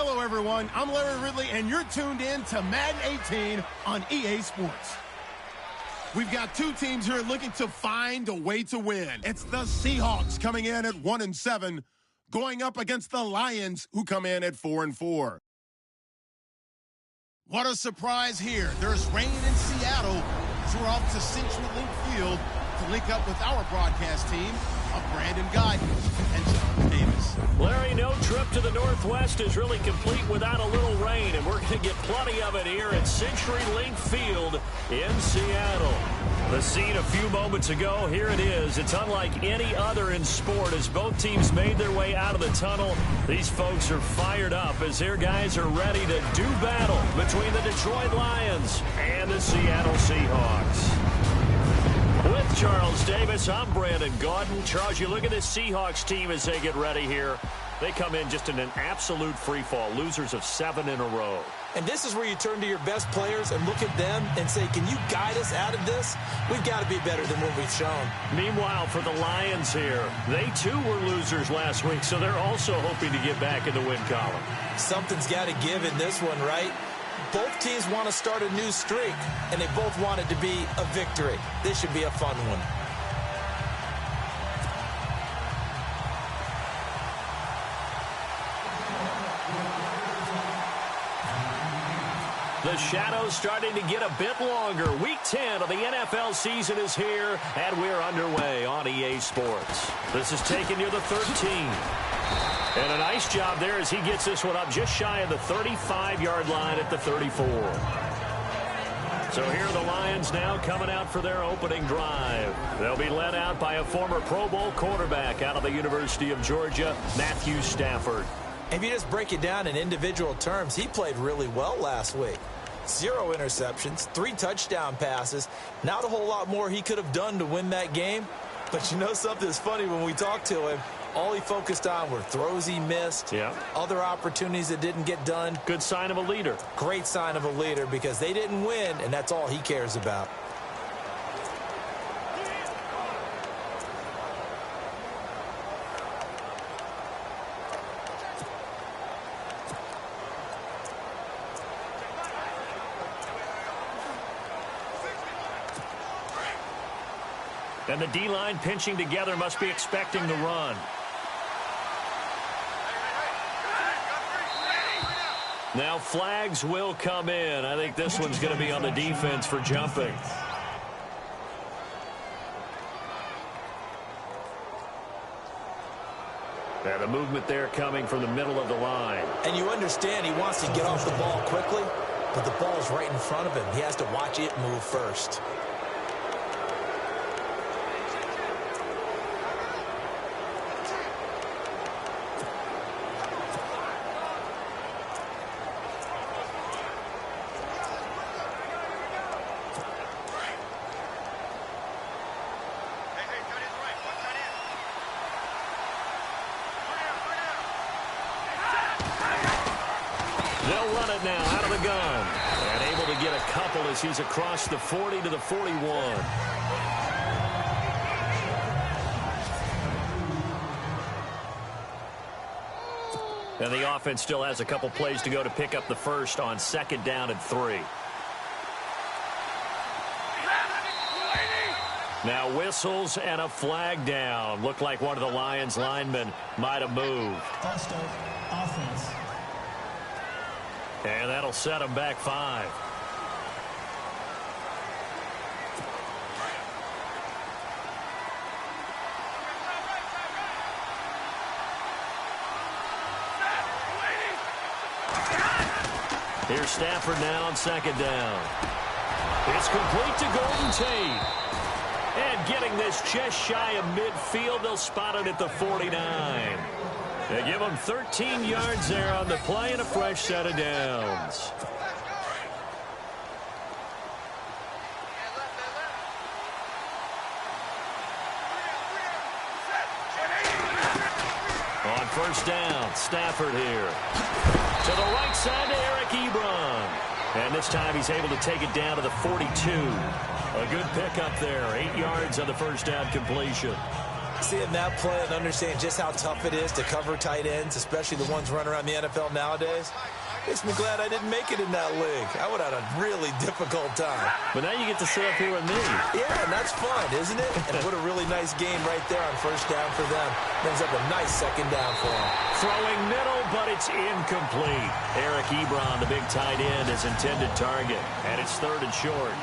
Hello, everyone. I'm Larry Ridley, and you're tuned in to Madden 18 on EA Sports. We've got two teams here looking to find a way to win. It's the Seahawks coming in at 1-7, going up against the Lions, who come in at 4-4. What a surprise here. There's rain in Seattle, so we're off to CenturyLink Field to link up with our broadcast team of Brandon Guyton and John Davis. Larry, no trip to the Northwest is really complete without a little rain, and we're going to get plenty of it here at CenturyLink Field in Seattle. The scene a few moments ago, here it is. It's unlike any other in sport as both teams made their way out of the tunnel. These folks are fired up as their guys are ready to do battle between the Detroit Lions and the Seattle Seahawks. With Charles Davis, I'm Brandon Guyton. Charles, you look at this Seahawks team as they get ready here. They come in just in an absolute free fall, losers of 7 in a row. And this is where you turn to your best players and look at them and say, can you guide us out of this? We've got to be better than what we've shown. Meanwhile, for the Lions here, they too were losers last week, so they're also hoping to get back in the win column. Something's got to give in this one, right? Both teams want to start a new streak, and they both want it to be a victory. This should be a fun one. The shadow's starting to get a bit longer. Week 10 of the NFL season is here, and we're underway on EA Sports. This is taking you to 13. And a nice job there as he gets this one up just shy of the 35-yard line at the 34. So here are the Lions now coming out for their opening drive. They'll be led out by a former Pro Bowl quarterback out of the University of Georgia, Matthew Stafford. If you just break it down in individual terms, he played really well last week. 0 interceptions, 3 touchdown passes. Not a whole lot more he could have done to win that game. But you know something's funny when we talked to him. All he focused on were throws he missed, other opportunities that didn't get done. Good sign of a leader. Great sign of a leader because they didn't win, and that's all he cares about. And the D-line pinching together must be expecting the run. Now flags will come in. I think this one's going to be on the defense for jumping. And the movement there coming from the middle of the line. And you understand he wants to get off the ball quickly, but the ball's right in front of him. He has to watch it move first. They'll run it now out of the gun. And able to get a couple as he's across the 40 to the 41. And the offense still has a couple plays to go to pick up the first on 2nd down and 3. Now whistles and a flag down. Looked like one of the Lions linemen might have moved. First offense. And that'll set him back 5. Here's Stafford now on 2nd down. It's complete to Golden Tate. And getting this just shy of midfield, they'll spot it at the 49. They give him 13 yards there on the play and a fresh set of downs. On 1st down, Stafford here. To the right side to Eric Ebron. And this time he's able to take it down to the 42. A good pickup there. 8 yards on the 1st down completion. Seeing that play and understanding just how tough it is to cover tight ends, especially the ones running around the NFL nowadays, makes me glad I didn't make it in that league. I would have had a really difficult time. But now you get to sit up here with me. Yeah, and that's fun, isn't it? And what a really nice game right there on first down for them. Brings up a nice second down for them. Throwing middle, but it's incomplete. Eric Ebron, the big tight end, is intended target. And it's 3rd and short.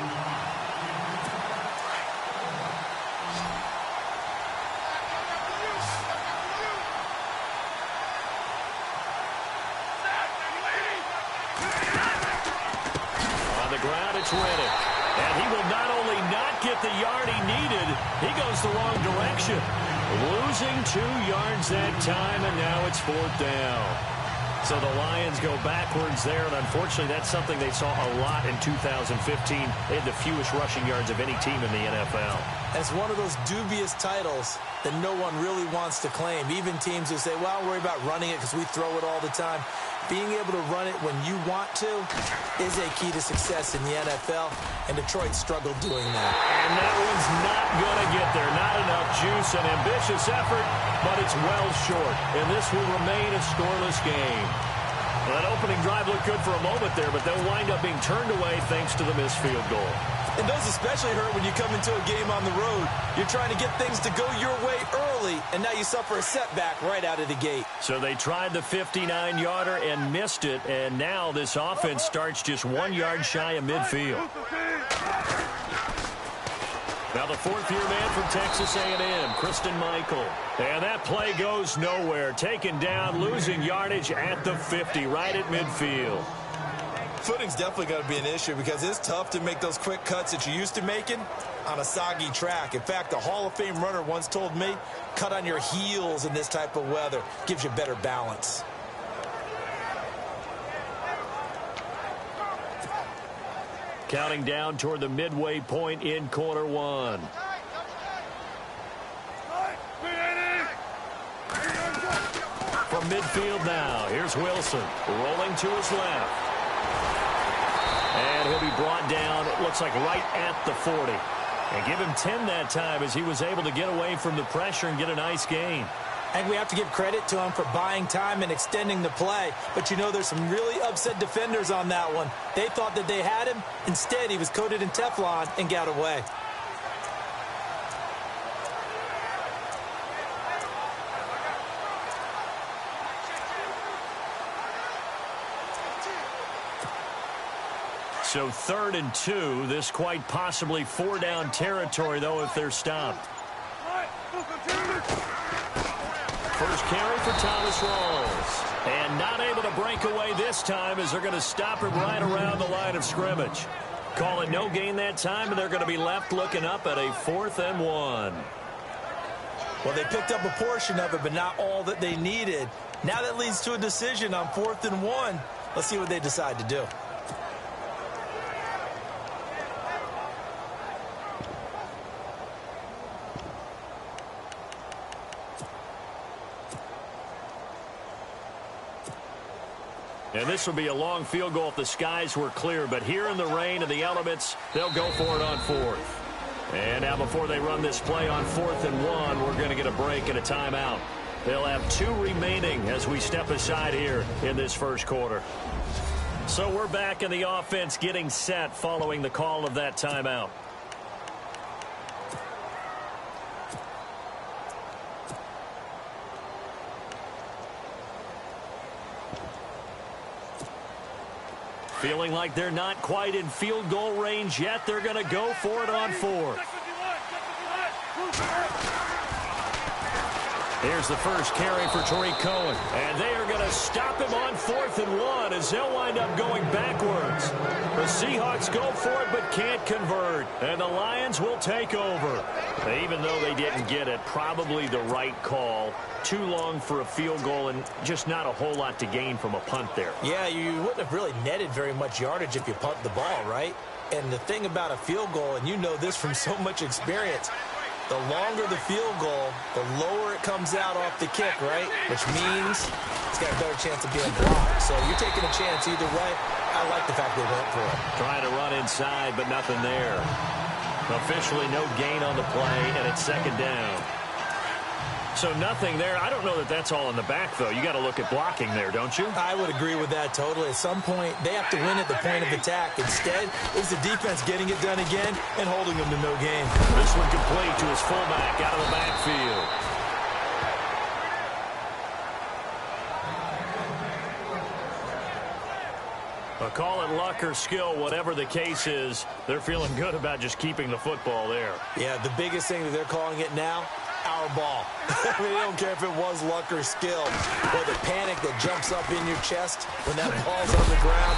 Riddick, and he will not only not get the yard he needed, he goes the wrong direction. Losing 2 yards that time, and now it's 4th down. So the Lions go backwards there, and unfortunately that's something they saw a lot in 2015. They had the fewest rushing yards of any team in the NFL. It's one of those dubious titles that no one really wants to claim. Even teams who say, well, I'll worry about running it because we throw it all the time. Being able to run it when you want to is a key to success in the NFL, and Detroit struggled doing that. And that one's not going to get there. Not enough juice, an ambitious effort, but it's well short. And this will remain a scoreless game. Well, that opening drive looked good for a moment there, but they'll wind up being turned away thanks to the missed field goal. And those especially hurt when you come into a game on the road. You're trying to get things to go your way early, and now you suffer a setback right out of the gate. So they tried the 59-yarder and missed it, and now this offense starts just 1 yard shy of midfield. Now the 4th-year man from Texas A&M, Christine Michael. And that play goes nowhere. Taken down, losing yardage at the 50, right at midfield. Footing's definitely going to be an issue because it's tough to make those quick cuts that you're used to making on a soggy track. In fact, a Hall of Fame runner once told me, cut on your heels in this type of weather. Gives you better balance. Counting down toward the midway point in quarter 1. From midfield now, here's Wilson rolling to his left. And he'll be brought down, it looks like right at the 40. And give him 10 that time as he was able to get away from the pressure and get a nice gain. And we have to give credit to him for buying time and extending the play. But you know, there's some really upset defenders on that one. They thought that they had him. Instead, he was coated in Teflon and got away. So 3rd and 2, this quite possibly 4-down territory, though, if they're stopped. First carry for Thomas Rawls. And not able to break away this time as they're going to stop him right around the line of scrimmage. Call it no gain that time, and they're going to be left looking up at a 4th and 1. Well, they picked up a portion of it, but not all that they needed. Now that leads to a decision on 4th and 1. Let's see what they decide to do. And this will be a long field goal if the skies were clear. But here in the rain and the elements, they'll go for it on 4th. And now before they run this play on 4th and 1, we're going to get a break and a timeout. They'll have 2 remaining as we step aside here in this first quarter. So we're back in the offense getting set following the call of that timeout. Feeling like they're not quite in field goal range yet. They're going to go for it on 4th. Here's the first carry for Tariq Cohen. And they are going to stop him on 4th and 1 as they'll wind up going backwards. The Seahawks go for it but can't convert. And the Lions will take over. Even though they didn't get it, probably the right call. Too long for a field goal and just not a whole lot to gain from a punt there. Yeah, you wouldn't have really netted very much yardage if you punt the ball, right? And the thing about a field goal, and you know this from so much experience, the longer the field goal, the lower it comes out off the kick, right? Which means it's got a better chance of being blocked. So you're taking a chance either way. I like the fact they went for it. Trying to run inside, but nothing there. Officially no gain on the play, and it's 2nd down. So nothing there. I don't know that that's all in the back, though. You got to look at blocking there, don't you? I would agree with that totally. At some point, they have to win at the point of attack. Instead, it was the defense getting it done again and holding them to no gain. This one complete to his fullback out of the backfield. Call it luck or skill, whatever the case is, they're feeling good about just keeping the football there. Yeah, the biggest thing that they're calling it now, our ball. I mean, they don't care if it was luck or skill, or the panic that jumps up in your chest when that ball's on the ground.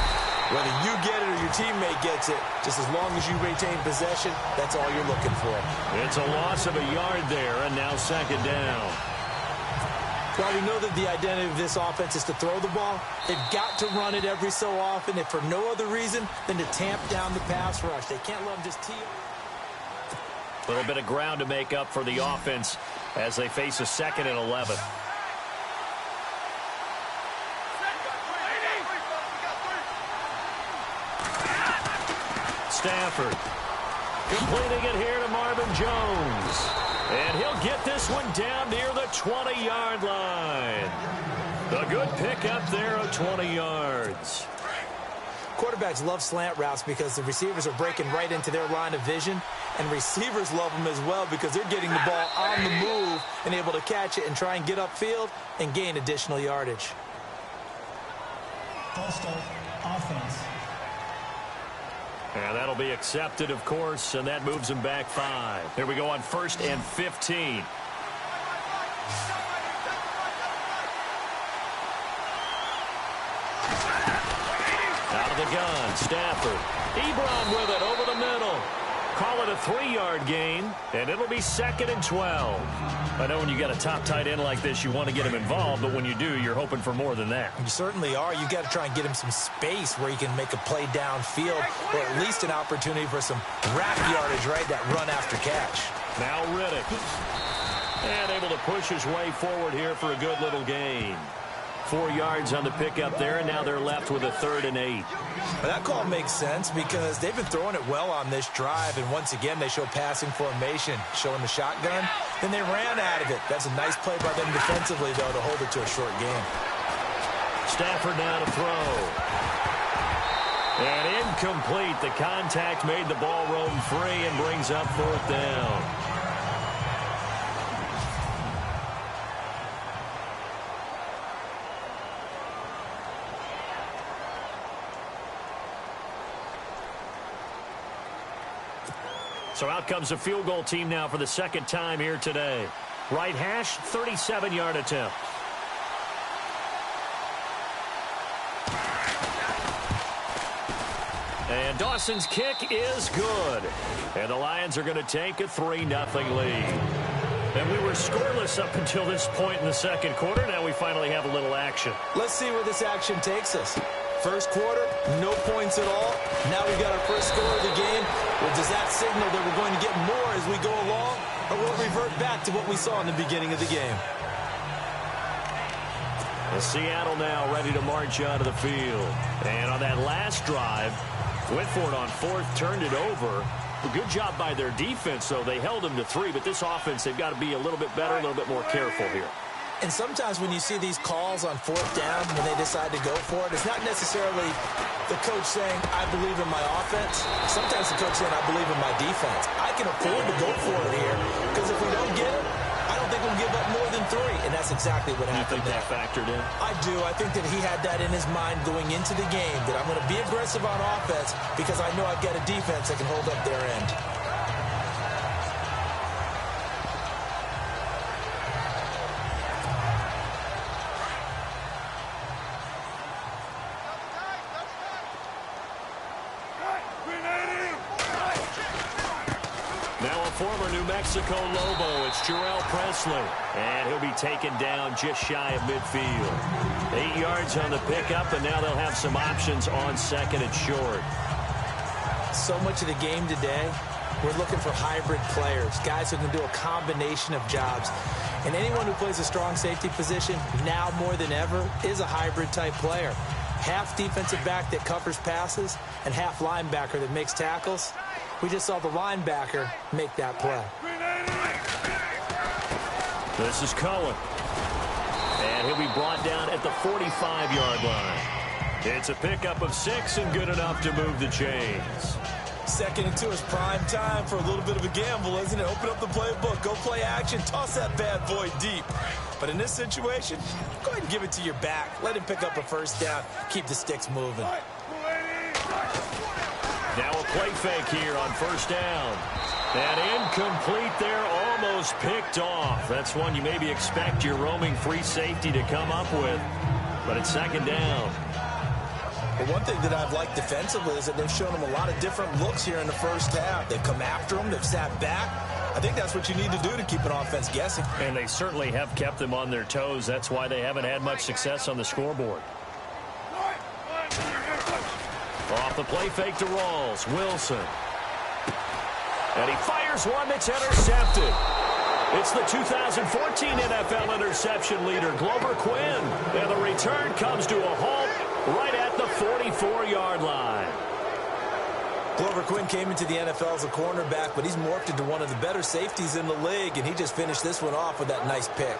Whether you get it or your teammate gets it, just as long as you retain possession, that's all you're looking for. It's a loss of a yard there, and now second down. While we know that the identity of this offense is to throw the ball, they've got to run it every so often, if for no other reason than to tamp down the pass rush. They can't let them just tee up. A little bit of ground to make up for the offense as they face a 2nd and 11. Stafford completing it here to Marvin Jones. And he'll get this one down near the 20-yard line. A good pickup there of 20 yards. Quarterbacks love slant routes because the receivers are breaking right into their line of vision, and receivers love them as well because they're getting the ball on the move and able to catch it and try and get upfield and gain additional yardage. First offense. And that'll be accepted, of course, and that moves him back 5. Here we go on 1st and 15. Out of the gun, Stafford. Ebron with it over the middle. Call it a 3-yard gain, and it'll be 2nd and 12. I know when you got a top tight end like this, you want to get him involved, but when you do, you're hoping for more than that. You certainly are. You got to try and get him some space where he can make a play downfield, or at least an opportunity for some rack yardage, right? That run after catch. Now Riddick. And able to push his way forward here for a good little gain. 4 yards on the pickup there, and now they're left with a 3rd and 8. Well, that call makes sense because they've been throwing it well on this drive, and once again they show passing formation, showing the shotgun. Then they ran out of it. That's a nice play by them defensively, though, to hold it to a short game. Stafford now to throw. And incomplete. The contact made the ball roam free and brings up 4th down. So out comes the field goal team now for the 2nd time here today. Right hash, 37-yard attempt. And Dawson's kick is good. And the Lions are going to take a 3-0 lead. And we were scoreless up until this point in the 2nd quarter. Now we finally have a little action. Let's see where this action takes us. First quarter, no points at all. Now we've got our first score of the game. Well, does that signal that we're going to get more as we go along, or will it revert back to what we saw in the beginning of the game? And Seattle now ready to march onto the field. And on that last drive, went for it on 4th, turned it over. A good job by their defense, though. They held them to 3, but this offense, they've got to be a little bit better, a little bit more careful here. And sometimes when you see these calls on 4th down, when they decide to go for it, it's not necessarily the coach saying, I believe in my offense. Sometimes the coach saying, I believe in my defense. I can afford to go for it here, because if we don't get it, I don't think we'll give up more than 3. And that's exactly what happened. You think that factored in? I do. I think that he had that in his mind going into the game, that I'm going to be aggressive on offense because I know I've got a defense that can hold up their end. Former New Mexico Lobo, it's Jarrell Presley. And he'll be taken down just shy of midfield. 8 yards on the pickup, and now they'll have some options on 2nd and short. So much of the game today, we're looking for hybrid players, guys who can do a combination of jobs. And anyone who plays a strong safety position, now more than ever, is a hybrid type player. Half defensive back that covers passes, and half linebacker that makes tackles. We just saw the linebacker make that play. This is Cohen. And he'll be brought down at the 45-yard line. It's a pickup of 6 and good enough to move the chains. Second and 2 is prime time for a little bit of a gamble, isn't it? Open up the playbook, go play action, toss that bad boy deep. But in this situation, go ahead and give it to your back. Let him pick up a first down. Keep the sticks moving. Now a play fake here on first down. And incomplete there, almost picked off. That's one you maybe expect your roaming free safety to come up with. But it's second down. But one thing that I've liked defensively is that they've shown them a lot of different looks here in the first half. They've come after them. They've sat back. I think that's what you need to do to keep an offense guessing. And they certainly have kept them on their toes. That's why they haven't had much success on the scoreboard. Off the play fake to Rawls. Wilson. And he fires one that's intercepted. It's the 2014 NFL interception leader, Glover Quinn. And the return comes to a halt right at the 44-yard line. Glover Quinn came into the NFL as a cornerback, but he's morphed into one of the better safeties in the league, and he just finished this one off with that nice pick.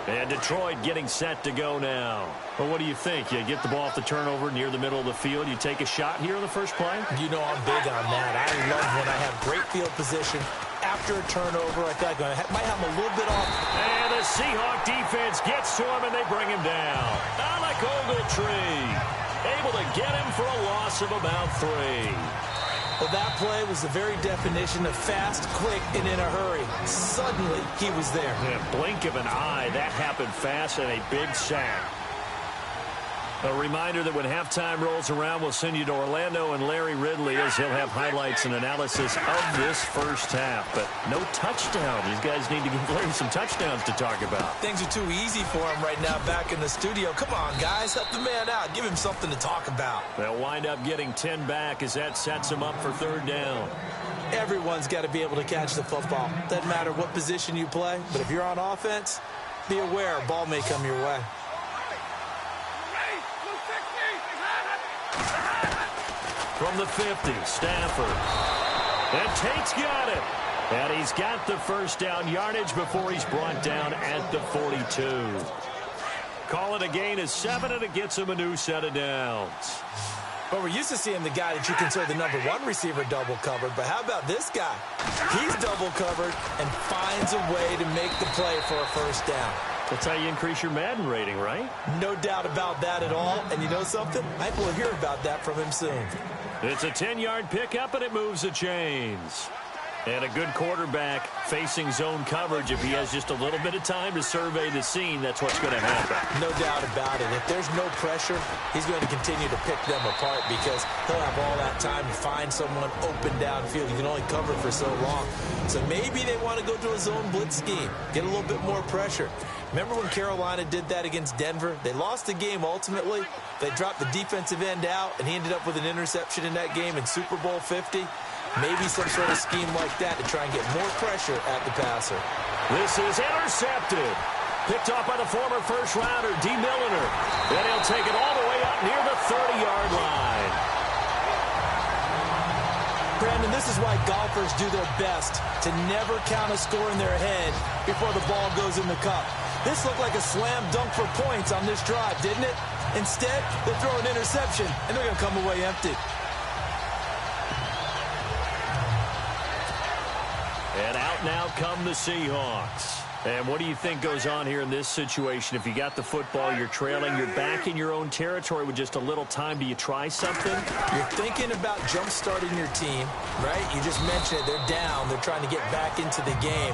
And Detroit getting set to go now. Well, what do you think? You get the ball off the turnover near the middle of the field. You take a shot here on the first play? You know I'm big on that. I love when I have great field position. After a turnover, I feel like I might have him a little bit off. And the Seahawk defense gets to him, and they bring him down. Alec Ogletree able to get him for a loss of about 3. Well, that play was the very definition of fast, quick, and in a hurry. Suddenly, he was there. In a blink of an eye, that happened fast and a big sack. A reminder that when halftime rolls around, we'll send you to Orlando and Larry Ridley as he'll have highlights and analysis of this first half. But no touchdown. These guys need to give Larry some touchdowns to talk about. Things are too easy for him right now back in the studio. Come on, guys. Help the man out. Give him something to talk about. They'll wind up getting 10 back as that sets him up for third down. Everyone's got to be able to catch the football. Doesn't matter what position you play, but if you're on offense, be aware a ball may come your way. From the 50, Stafford. And Tate's got it. And he's got the first down yardage before he's brought down at the 42. Call it a gain of 7, and it gets him a new set of downs. Well, we're used to seeing the guy that you consider the #1 receiver double covered, but how about this guy? He's double covered and finds a way to make the play for a first down. That's how you increase your Madden rating, right? No doubt about that at all. And you know something? I will hear about that from him soon. It's a 10-yard pickup, and it moves the chains. And a good quarterback facing zone coverage. If he has just a little bit of time to survey the scene, that's what's going to happen. No doubt about it. If there's no pressure, he's going to continue to pick them apart because he'll have all that time to find someone open downfield. You can only cover for so long. So maybe they want to go to a zone blitz scheme, get a little bit more pressure. Remember when Carolina did that against Denver? They lost the game ultimately. They dropped the defensive end out, and he ended up with an interception in that game in Super Bowl 50. Maybe some sort of scheme like that to try and get more pressure at the passer. This is intercepted. Picked off by the former first-rounder, D. Milliner. And he'll take it all the way up near the 30-yard line. Brandon, this is why golfers do their best to never count a score in their head before the ball goes in the cup. This looked like a slam dunk for points on this drive, didn't it? Instead, they throw an interception, and they're going to come away empty. And out now come the Seahawks. And what do you think goes on here in this situation? If you got the football, you're trailing, you're back in your own territory with just a little time. Do you try something? You're thinking about jump-starting your team, right? You just mentioned it. They're down. They're trying to get back into the game.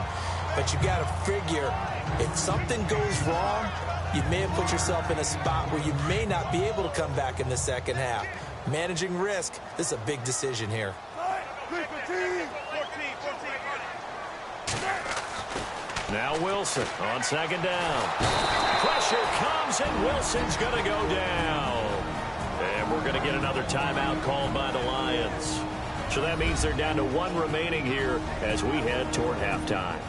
But you got to figure, if something goes wrong, you may have put yourself in a spot where you may not be able to come back in the second half. Managing risk, this is a big decision here. Now Wilson on second down. Pressure comes, and Wilson's going to go down. And we're going to get another timeout called by the Lions. So that means they're down to 1 remaining here as we head toward halftime.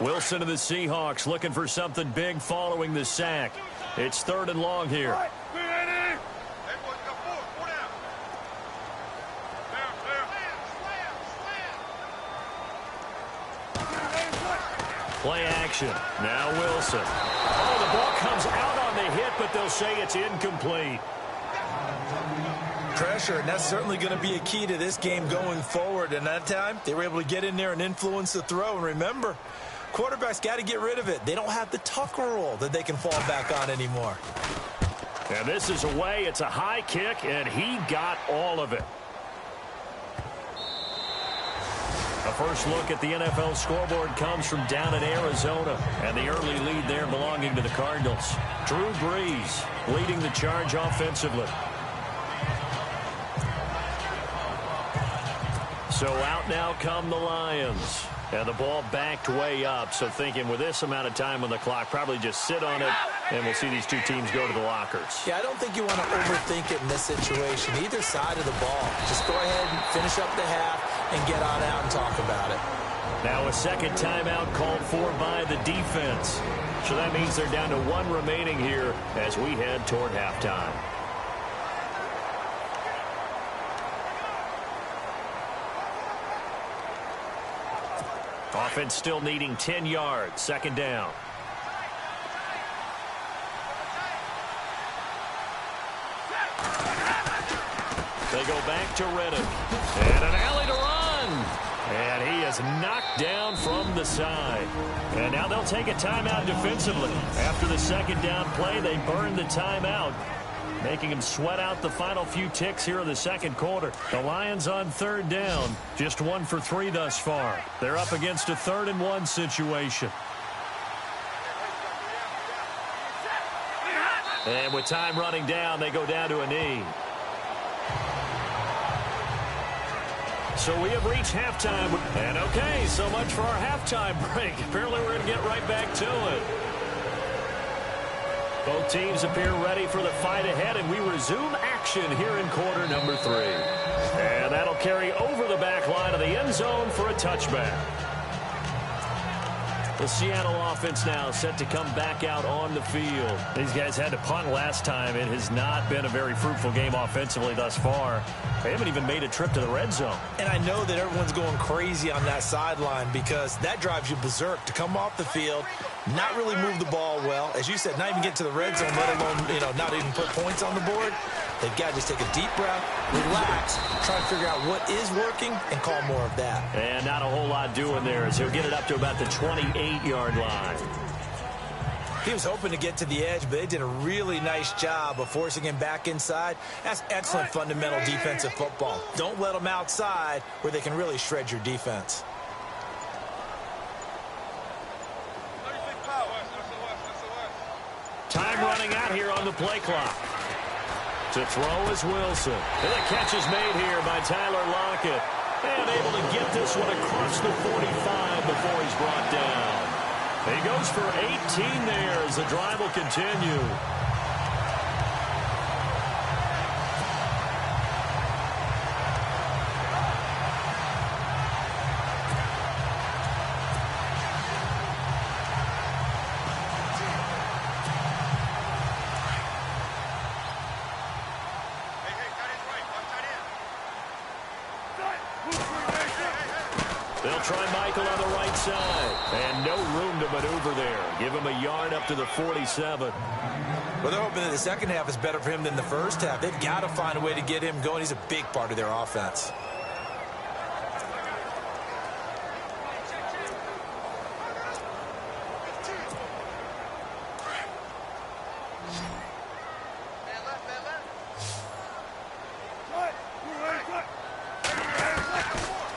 Wilson of the Seahawks looking for something big following the sack. It's 3rd and long here. Play action. Now Wilson. Oh, the ball comes out on the hit, but they'll say it's incomplete. Pressure, and that's certainly going to be a key to this game going forward. And that time, they were able to get in there and influence the throw. And remember, quarterbacks got to get rid of it. They don't have the tucker roll that they can fall back on anymore. And this is away. It's a high kick, and he got all of it. A first look at the NFL scoreboard comes from down in Arizona, and the early lead there belonging to the Cardinals. Drew Brees leading the charge offensively. So out now come the Lions. And the ball backed way up, so thinking with this amount of time on the clock, probably just sit on it, and we'll see these two teams go to the lockers. Yeah, I don't think you want to overthink it in this situation, either side of the ball. Just go ahead and finish up the half and get on out and talk about it. Now a second timeout called for by the defense. So that means they're down to 1 remaining here as we head toward halftime. Offense still needing 10 yards. 2nd down. They go back to Reddick. And an alley to run. And he is knocked down from the side. And now they'll take a timeout defensively. After the 2nd down play, they burn the timeout, making him sweat out the final few ticks here in the 2nd quarter. The Lions on 3rd down, just 1 for 3 thus far. They're up against a 3rd and 1 situation. And with time running down, they go down to a knee. So we have reached halftime. And okay, so much for our halftime break. Apparently we're going to get right back to it. Both teams appear ready for the fight ahead, and we resume action here in quarter number 3. And that'll carry over the back line of the end zone for a touchback. The Seattle offense now set to come back out on the field. These guys had to punt last time. It has not been a very fruitful game offensively thus far. They haven't even made a trip to the red zone. And I know that everyone's going crazy on that sideline because that drives you berserk to come off the field, not really move the ball well. As you said, not even get to the red zone, let alone, not even put points on the board. They've got to just take a deep breath, relax, try to figure out what is working, and call more of that. And not a whole lot doing there as he'll get it up to about the 28-yard line. He was hoping to get to the edge, but they did a really nice job of forcing him back inside. That's excellent fundamental defensive football. Don't let them outside where they can really shred your defense. Time running out here on the play clock. To throw is Wilson. And the catch is made here by Tyler Lockett. And able to get this one across the 45 before he's brought down. He goes for 18 there as the drive will continue. They'll try Michael on the right side. And no room to maneuver there. Give him a yard up to the 47. Well, they're hoping that the second half is better for him than the first half. They've got to find a way to get him going. He's a big part of their offense.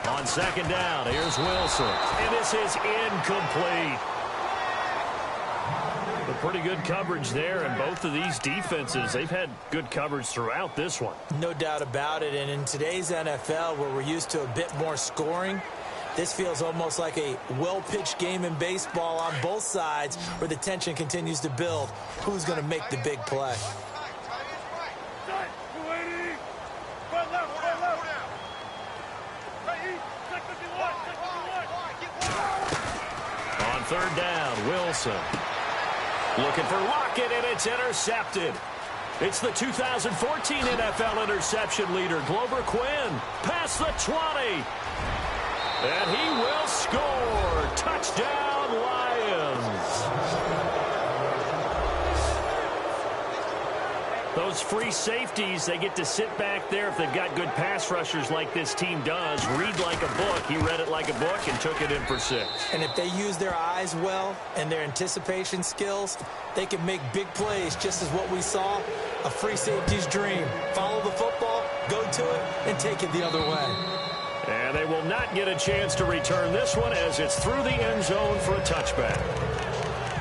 On 2nd down, here's Wilson. And this is incomplete. But pretty good coverage there, and both of these defenses, they've had good coverage throughout this one. No doubt about it, and in today's NFL, where we're used to a bit more scoring, this feels almost like a well-pitched game in baseball on both sides where the tension continues to build. Who's going to make the big play? third down. Wilson looking for Lockett, and it's intercepted. It's the 2014 NFL interception leader, Glover Quinn, past the 20. And he will score. Touchdown, Lions. Those free safeties, they get to sit back there if they've got good pass rushers like this team does. Read like a book. He read it like a book and took it in for 6. And if they use their eyes well and their anticipation skills, they can make big plays, just as what we saw, a free safety's dream. Follow the football, go to it, and take it the other way. And they will not get a chance to return this one as it's through the end zone for a touchback.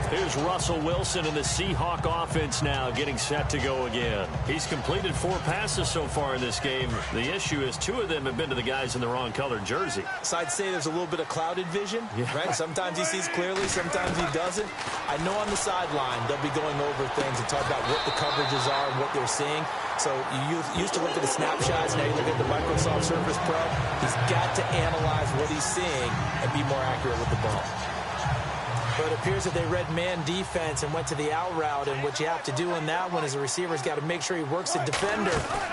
Here's Russell Wilson in the Seahawk offense now getting set to go again. He's completed 4 passes so far in this game. The issue is 2 of them have been to the guys in the wrong colored jersey. So I'd say there's a little bit of clouded vision, right? Sometimes he sees clearly, sometimes he doesn't. I know on the sideline they'll be going over things and talk about what the coverages are and what they're seeing. So you used to look at the snapshots, now you look at the Microsoft Surface Pro. He's got to analyze what he's seeing and be more accurate with the ball. But it appears that they read man defense and went to the out route, and what you have to do on that one is the receiver's got to make sure he works the defender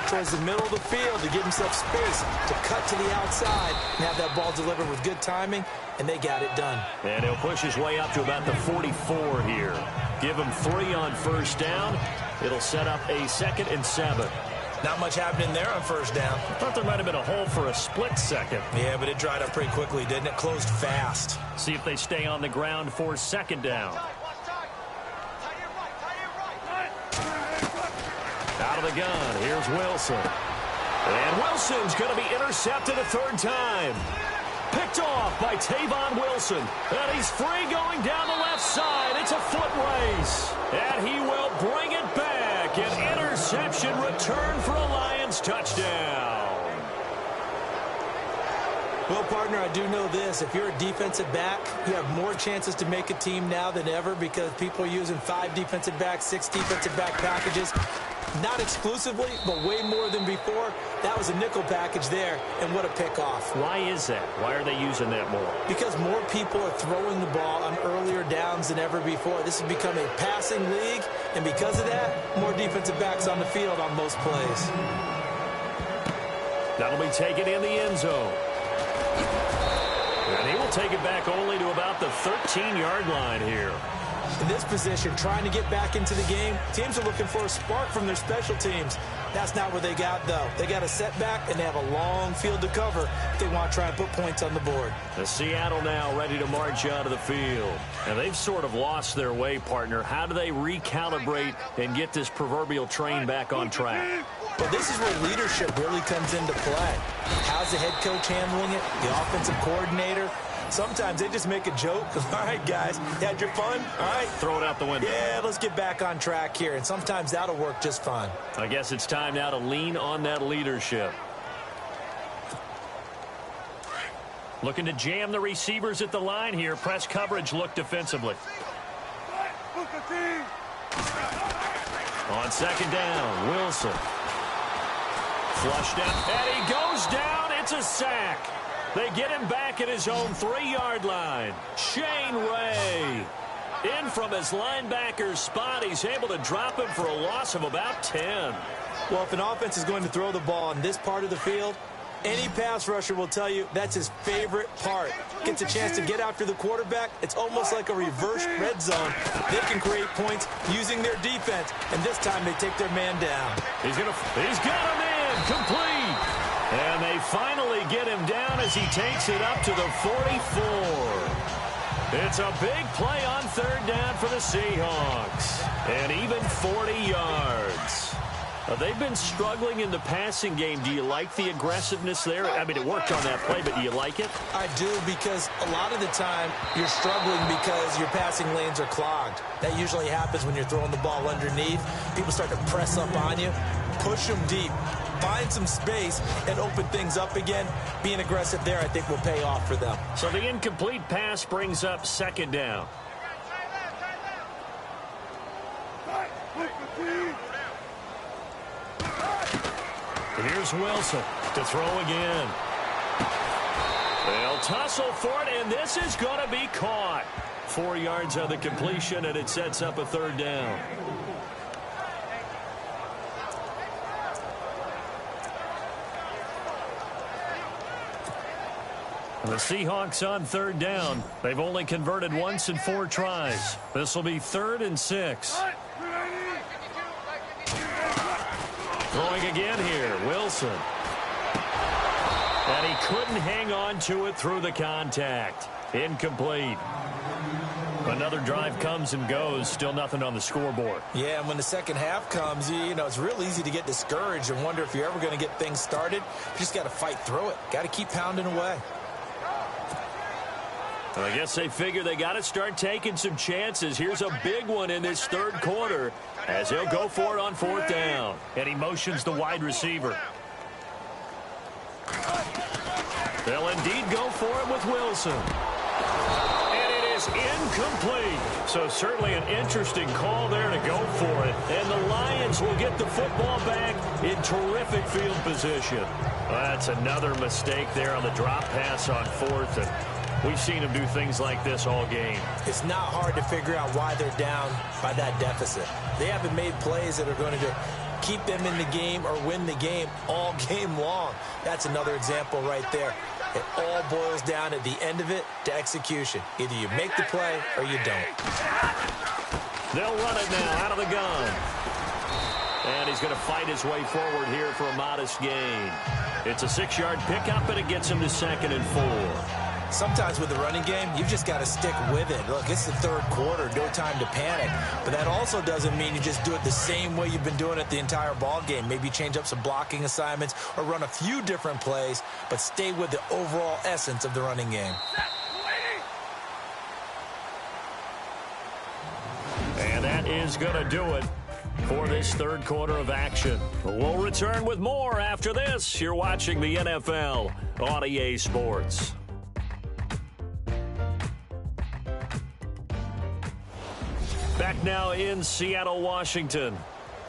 towards the middle of the field to give himself space to cut to the outside and have that ball delivered with good timing, and they got it done. And he'll push his way up to about the 44 here. Give him 3 on first down. It'll set up a 2nd and 7. Not much happening there on first down. I thought there might have been a hole for a split second. Yeah, but it dried up pretty quickly, didn't it? Closed fast. See if they stay on the ground for 2nd down. Out of the gun, here's Wilson. And Wilson's going to be intercepted a 3rd time. Picked off by Tavon Wilson. And he's free going down the left side. It's a foot race. And he will bring it back. An interception return for a Lions touchdown. Well, partner, I do know this. If you're a defensive back, you have more chances to make a team now than ever because people are using 5 defensive backs, 6 defensive back packages. Not exclusively, but way more than before. That was a nickel package there, and what a pickoff. Why is that? Why are they using that more? Because more people are throwing the ball on earlier downs than ever before. This has become a passing league, and because of that, more defensive backs on the field on most plays. That'll be taken in the end zone. And he will take it back only to about the 13-yard line here. In this position, trying to get back into the game, teams are looking for a spark from their special teams. That's not what they got, though. They got a setback, and they have a long field to cover if they want to try and put points on the board. The Seattle now ready to march out of the field. And they've sort of lost their way, partner. How do they recalibrate and get this proverbial train back on track? Well, this is where leadership really comes into play. How's the head coach handling it? The offensive coordinator? Sometimes they just make a joke. All right, guys, you had your fun? All right. Throw it out the window. Yeah, let's get back on track here. And sometimes that'll work just fine. I guess it's time now to lean on that leadership. Looking to jam the receivers at the line here. Press coverage look defensively. On 2nd down, Wilson. Flushed down, and he goes down. It's a sack. They get him back at his own 3-yard line. Shane Ray in from his linebacker's spot. He's able to drop him for a loss of about 10. Well, if an offense is going to throw the ball in this part of the field, any pass rusher will tell you that's his favorite part. Gets a chance to get after the quarterback. It's almost like a reverse red zone. They can create points using their defense, and this time they take their man down. He's got him in, complete. And they finally get him down as he takes it up to the 44. It's a big play on 3rd down for the Seahawks. And even 40 yards. They've been struggling in the passing game. Do you like the aggressiveness there? I mean, it worked on that play, but do you like it? I do, because a lot of the time you're struggling because your passing lanes are clogged. That usually happens when you're throwing the ball underneath. People start to press up on you. Push them deep. Find some space and open things up again. Being aggressive there, I think, will pay off for them. So the incomplete pass brings up 2nd down. Here's Wilson to throw again. They'll tussle for it, and this is going to be caught. 4 yards on the completion, and it sets up a third down. The Seahawks on third down. They've only converted once in 4 tries. This will be 3rd and 6. Throwing again here, Wilson. And he couldn't hang on to it through the contact. Incomplete. Another drive comes and goes. Still nothing on the scoreboard. Yeah, and when the second half comes, you know, it's real easy to get discouraged and wonder if you're ever going to get things started. You just got to fight through it. Got to keep pounding away. I guess they figure they got to start taking some chances. Here's a big one in this third quarter as he'll go for it on 4th down. And he motions the wide receiver. They'll indeed go for it with Wilson. And it is incomplete. So certainly an interesting call there to go for it. And the Lions will get the football back in terrific field position. That's another mistake there on the drop pass on 4th. And we've seen them do things like this all game. It's not hard to figure out why they're down by that deficit. They haven't made plays that are going to keep them in the game or win the game all game long. That's another example right there. It all boils down at the end of it to execution. Either you make the play or you don't. They'll run it now out of the gun. And he's going to fight his way forward here for a modest gain. It's a 6-yard pickup, and it gets him to 2nd and 4. Sometimes with the running game, you've just got to stick with it. Look, it's the third quarter, no time to panic. But that also doesn't mean you just do it the same way you've been doing it the entire ball game. Maybe change up some blocking assignments or run a few different plays, but stay with the overall essence of the running game. And that is going to do it for this third quarter of action. We'll return with more after this. You're watching the NFL on EA Sports. Back now in Seattle, Washington.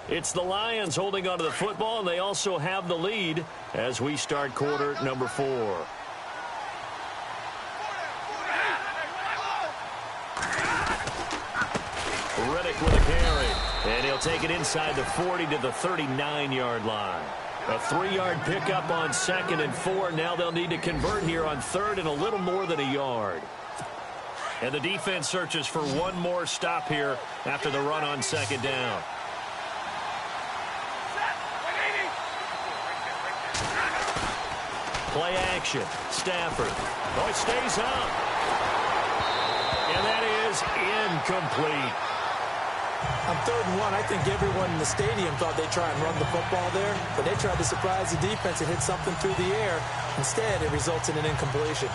It's the Lions holding onto the football, and they also have the lead as we start quarter number 4. Reddick with a carry, and he'll take it inside the 40 to the 39-yard line. A 3-yard pickup on 2nd and 4. Now they'll need to convert here on 3rd and a little more than a yard. And the defense searches for one more stop here after the run on 2nd down. Play action. Stafford. Oh, it stays up. And that is incomplete. On 3rd and 1, I think everyone in the stadium thought they'd try and run the football there, but they tried to surprise the defense and hit something through the air. Instead, it results in an incompletion.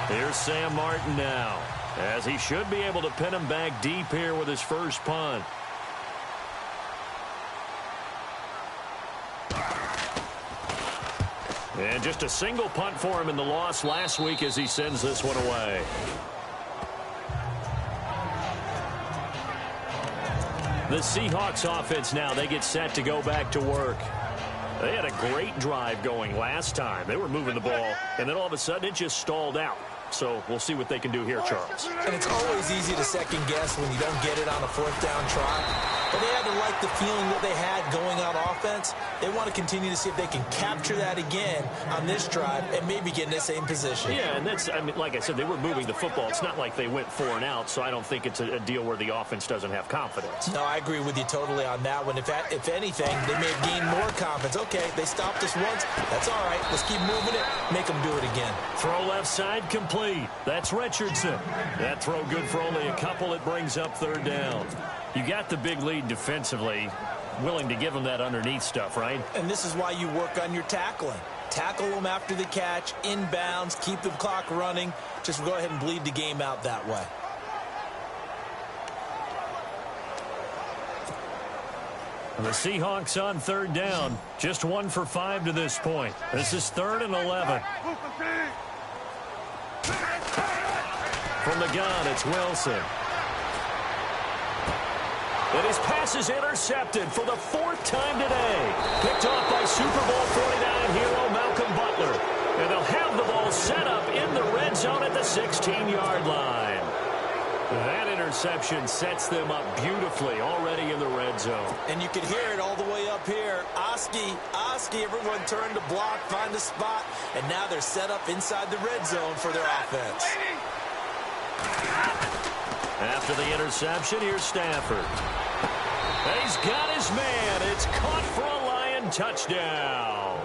Here's Sam Martin now, as he should be able to pin him back deep here with his first punt. And just a single punt for him in the loss last week as he sends this one away. The Seahawks offense now, they get set to go back to work. They had a great drive going last time. They were moving the ball, and then all of a sudden it just stalled out. So we'll see what they can do here, Charles. And it's always easy to second guess when you don't get it on a 4th down try. But they had to like the feeling that they had going on offense. They want to continue to see if they can capture that again on this drive and maybe get in the same position. Yeah, and that's, I mean, like I said, they were moving the football. It's not like they went 4 and out, so I don't think it's a deal where the offense doesn't have confidence. No, I agree with you totally on that one. If anything, they may have gained more confidence. Okay, they stopped us once. That's all right. Let's keep moving it. Make them do it again. Throw left side complete. That's Richardson. That throw good for only a couple. It brings up 3rd down. You got the big lead defensively, willing to give them that underneath stuff, right? And this is why you work on your tackling. Tackle them after the catch, inbounds, keep the clock running. Just go ahead and bleed the game out that way. The Seahawks on 3rd down, just 1 for 5 to this point. This is 3rd and 11. From the gun, it's Wilson. And his pass is intercepted for the 4th time today. Picked off by Super Bowl 49 hero Malcolm Butler. And they'll have the ball set up in the red zone at the 16-yard line. interception sets them up beautifully already in the red zone. And you can hear it all the way up here. Oski, everyone turned to block, find a spot, and now they're set up inside the red zone for their offense. After the interception, here's Stafford. And he's got his man. It's caught for a Lion touchdown.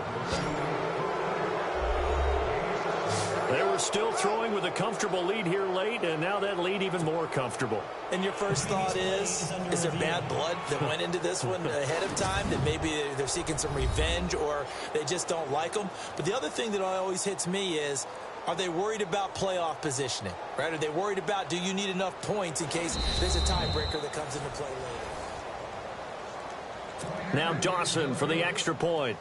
They were still throwing with a comfortable lead here late, and now that lead even more comfortable. And your first thought is there bad blood that went into this one ahead of time, that maybe they're seeking some revenge or they just don't like them? But the other thing that always hits me is, are they worried about playoff positioning? Right? Are they worried about, do you need enough points in case there's a tiebreaker that comes into play later? Now Dawson for the extra point.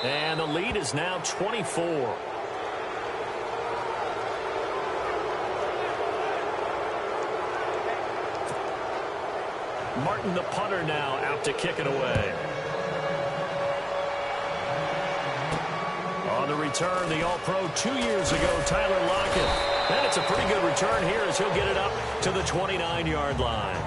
And the lead is now 24. Martin, the punter, now out to kick it away. On the return, the All-Pro 2 years ago, Tyler Lockett. And it's a pretty good return here as he'll get it up to the 29-yard line.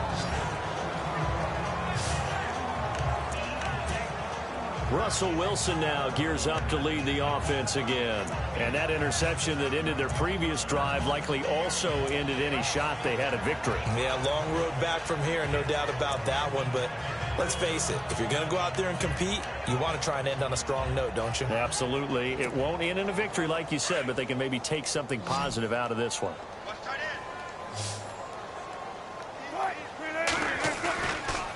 Russell Wilson now gears up to lead the offense again. And that interception that ended their previous drive likely also ended any shot they had at victory. Yeah, long road back from here, no doubt about that one. But let's face it, if you're going to go out there and compete, you want to try and end on a strong note, don't you? Absolutely. It won't end in a victory like you said, but they can maybe take something positive out of this one.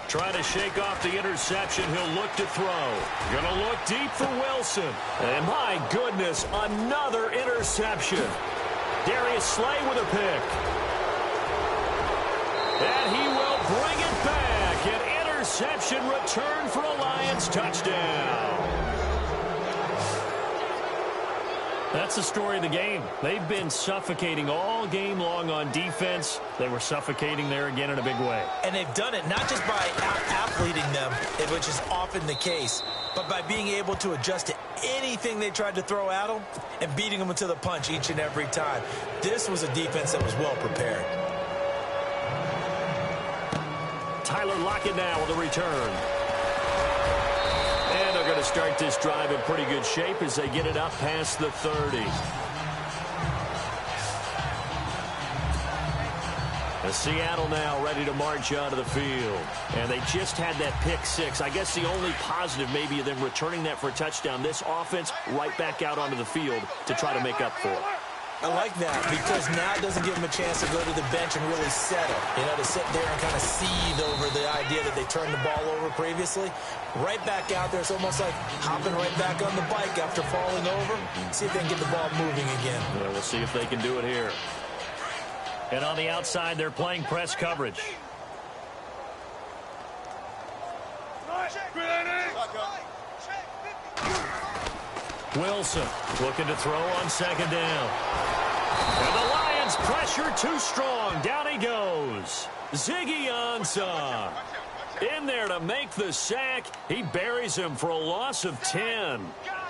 Trying to shake off the interception. He'll look to throw. Going to look deep for Wilson. And my goodness, another interception. Darius Slay with a pick. And he will bring it back. An interception return for a Lions touchdown. That's the story of the game. They've been suffocating all game long on defense. They were suffocating there again in a big way. And they've done it not just by out-athleting them, which is often the case, but by being able to adjust to anything they tried to throw at them and beating them to the punch each and every time. This was a defense that was well prepared. Tyler Lockett now with a return. And they're going to start this drive in pretty good shape as they get it up past the 30. Seattle now ready to march onto the field. And they just had that pick six. I guess the only positive maybe of them returning that for a touchdown. This offense right back out onto the field to try to make up for it. I like that because now it doesn't give them a chance to go to the bench and really settle. You know, to sit there and kind of seethe over the idea that they turned the ball over previously. Right back out there. It's almost like hopping right back on the bike after falling over. See if they can get the ball moving again. Yeah, we'll see if they can do it here. And on the outside, they're playing press coverage. Wilson looking to throw on second down. And the Lions pressure too strong. Down he goes. Ziggy Ansah in there to make the sack. He buries him for a loss of 10.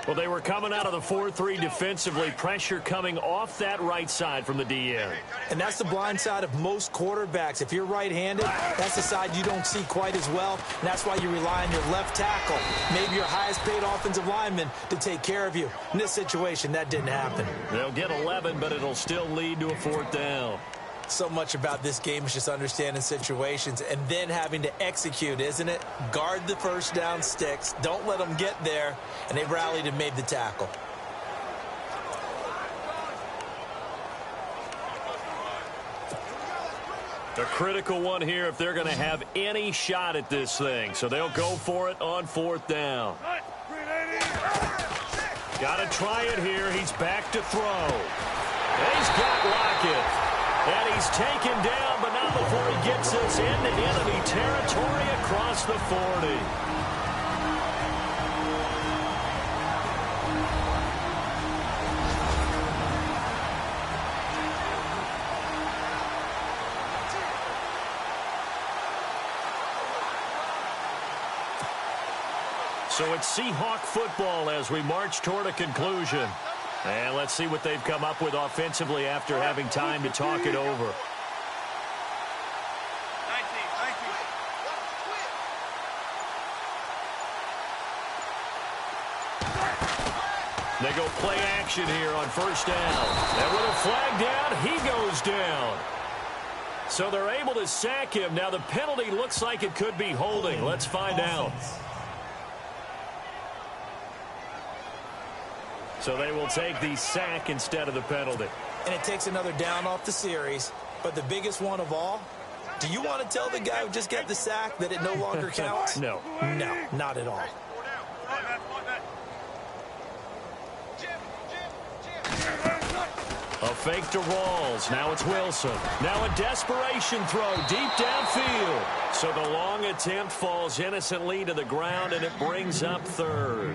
Well, they were coming out of the 4-3 defensively. Pressure coming off that right side from the DN. And that's the blind side of most quarterbacks. If you're right-handed, that's the side you don't see quite as well. And that's why you rely on your left tackle, maybe your highest-paid offensive lineman, to take care of you. In this situation, that didn't happen. They'll get 11, but it'll still lead to a fourth down. So much about this game is just understanding situations and then having to execute, isn't it? Guard the first down sticks. Don't let them get there. And they rallied and made the tackle. A critical one here if they're going to have any shot at this thing. So they'll go for it on fourth down. Got to try it here. He's back to throw. And he's got Lockett. And he's taken down, but not before he gets us into enemy territory across the 40. So it's Seahawk football as we march toward a conclusion. And let's see what they've come up with offensively after having time to talk it over. They go play action here on first down. And with a flag down, he goes down. So they're able to sack him. Now the penalty looks like it could be holding. Let's find out. So they will take the sack instead of the penalty. And it takes another down off the series. But the biggest one of all, do you want to tell the guy who just got the sack that it no longer counts? No. No, not at all. A fake to Rawls. Now it's Wilson. Now a desperation throw deep downfield. So the long attempt falls innocently to the ground, and it brings up third.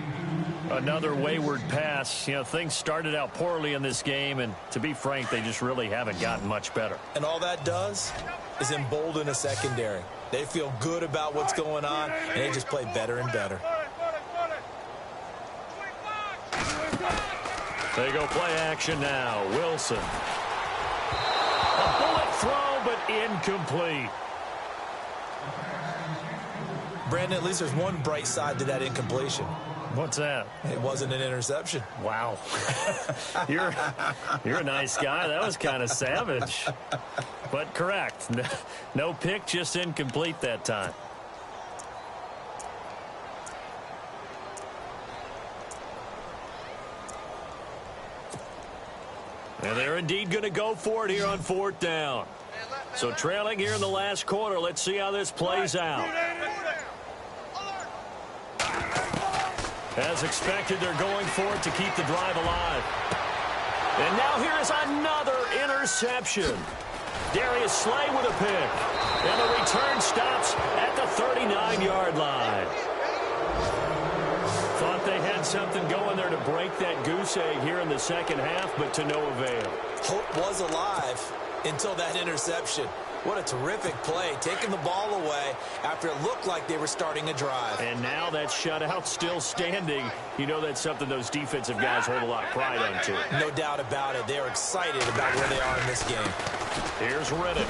Another wayward pass. You know, things started out poorly in this game, and to be frank, they just really haven't gotten much better. And all that does is embolden a secondary. They feel good about what's going on, and they just play better and better. They go play action now. Wilson. A bullet throw, but incomplete. Brandon, at least there's one bright side to that incompletion. What's that? It wasn't an interception. Wow. You're a nice guy. That was kind of savage. But correct. No pick, just incomplete that time. And they're indeed going to go for it here on fourth down. So trailing here in the last quarter. Let's see how this plays out. As expected, they're going for it to keep the drive alive. And now here is another interception. Darius Slay with a pick. And the return stops at the 39-yard line. Thought they had something going there to break that goose egg here in the second half, but to no avail. Hope was alive until that interception. What a terrific play, taking the ball away after it looked like they were starting a drive. And now that shutout still standing. You know that's something those defensive guys hold a lot of pride onto. No doubt about it. They're excited about where they are in this game. Here's Riddick.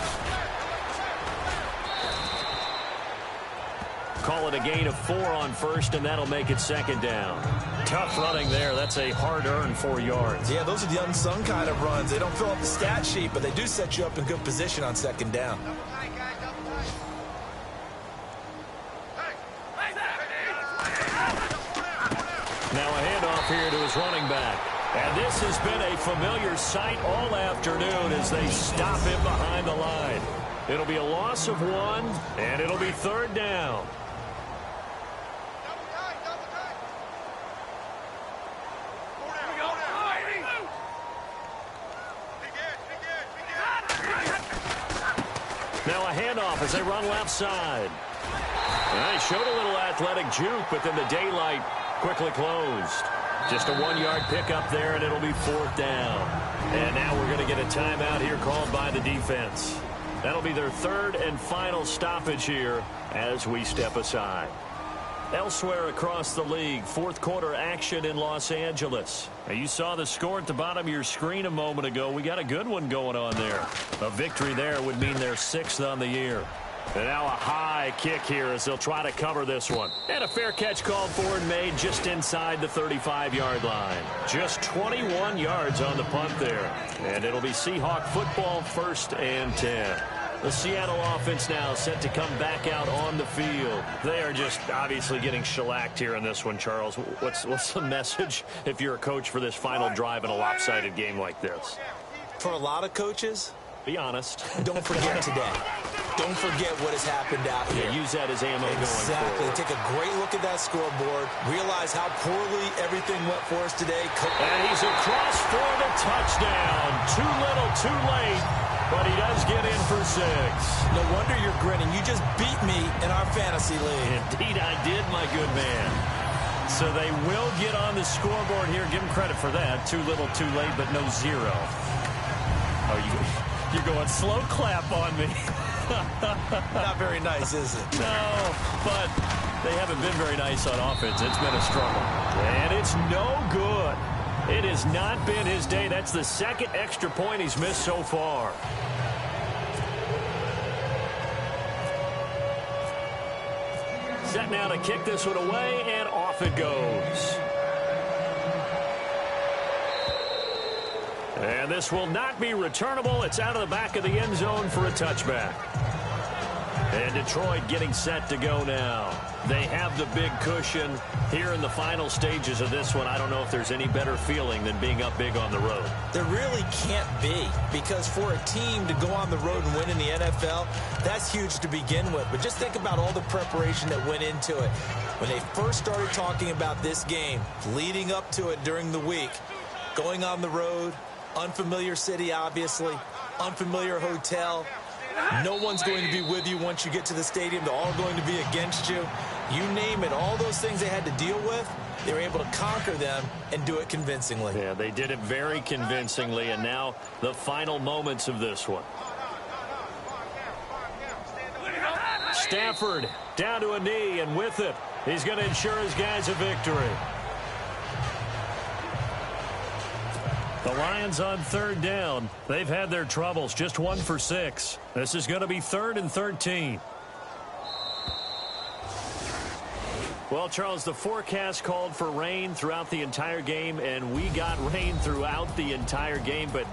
Call it a gain of 4 on first, and that'll make it second down. Tough running there. That's a hard-earned 4 yards. Yeah, those are the unsung kind of runs. They don't fill up the stat sheet, but they do set you up in good position on second down. Now a handoff here to his running back. And this has been a familiar sight all afternoon as they stop him behind the line. It'll be a loss of 1, and it'll be third down. Now a handoff as they run left side. And they showed a little athletic juke, but then the daylight quickly closed. Just a 1-yard pickup there, and it'll be fourth down. And now we're going to get a timeout here called by the defense. That'll be their third and final stoppage here as we step aside. Elsewhere across the league, fourth quarter action in Los Angeles. Now, you saw the score at the bottom of your screen a moment ago. We got a good one going on there. A victory there would mean they're 6th on the year. And now a high kick here as they'll try to cover this one. And a fair catch called for and made just inside the 35-yard line. Just 21 yards on the punt there. And it'll be Seahawk football, 1st and 10. The Seattle offense now set to come back out on the field. They are just obviously getting shellacked here in this one, Charles. What's the message if you're a coach for this final drive in a lopsided game like this? For a lot of coaches, be honest. Don't forget today. Don't forget what has happened out here. Yeah, use that as ammo going forward. Exactly. Take a great look at that scoreboard. Realize how poorly everything went for us today. And he's across for the touchdown. Too little, too late. But he does get in for 6. No wonder you're grinning. You just beat me in our fantasy league. Indeed, I did, my good man. So they will get on the scoreboard here. Give him credit for that. Too little, too late, but no 0. Oh, you're going slow clap on me. Not very nice, is it? No, but They haven't been very nice on offense. It's been a struggle. And it's no good. It has not been his day. That's the second extra point he's missed so far. Set now to kick this one away, and off it goes. And this will not be returnable. It's out of the back of the end zone for a touchback. And Detroit getting set to go now. They have the big cushion here in the final stages of this one. I don't know if there's any better feeling than being up big on the road. There really can't be, because for a team to go on the road and win in the NFL, that's huge to begin with. But just think about all the preparation that went into it. When they first started talking about this game, leading up to it during the week, going on the road, unfamiliar city, obviously, unfamiliar hotel. No one's going to be with you once you get to the stadium. They're all going to be against you. You name it, all those things they had to deal with, they were able to conquer them and do it convincingly. Yeah, they did it very convincingly, and now the final moments of this one. Stafford down to a knee, and with it, he's going to ensure his guys a victory. The Lions on third down. They've had their troubles, just 1 for 6. This is going to be 3rd and 13. Well, Charles, the forecast called for rain throughout the entire game, and we got rain throughout the entire game. But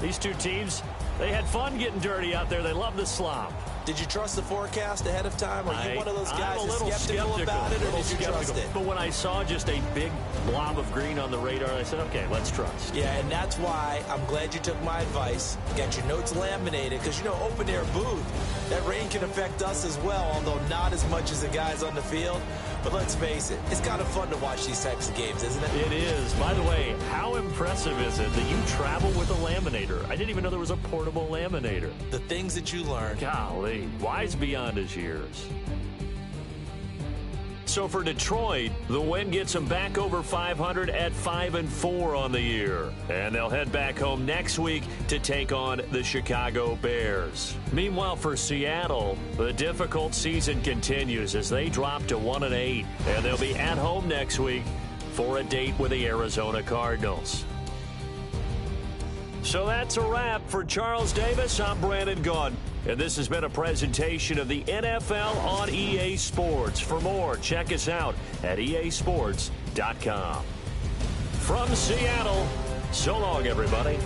these two teams, they had fun getting dirty out there. They love the slop. Did you trust the forecast ahead of time? Are you one of those guys I'm a little skeptical about it, or did you trust it? But when I saw just a big blob of green on the radar, I said, okay, let's trust. Yeah, and that's why I'm glad you took my advice. Got your notes laminated, because, you know, open-air booth, that rain can affect us as well, although not as much as the guys on the field. But let's face it, it's kind of fun to watch these types of games, isn't it? It is. By the way, how impressive is it that you travel with a laminator? I didn't even know there was a portable laminator. The things that you learn. Golly, wise beyond his years. So for Detroit, the win gets them back over 500 at 5-4 on the year. And they'll head back home next week to take on the Chicago Bears. Meanwhile, for Seattle, the difficult season continues as they drop to 1-8. And they'll be at home next week for a date with the Arizona Cardinals. So that's a wrap for Charles Davis. I'm Brandon Gaudin. And this has been a presentation of the NFL on EA Sports. For more, check us out at easports.com. From Seattle, so long, everybody.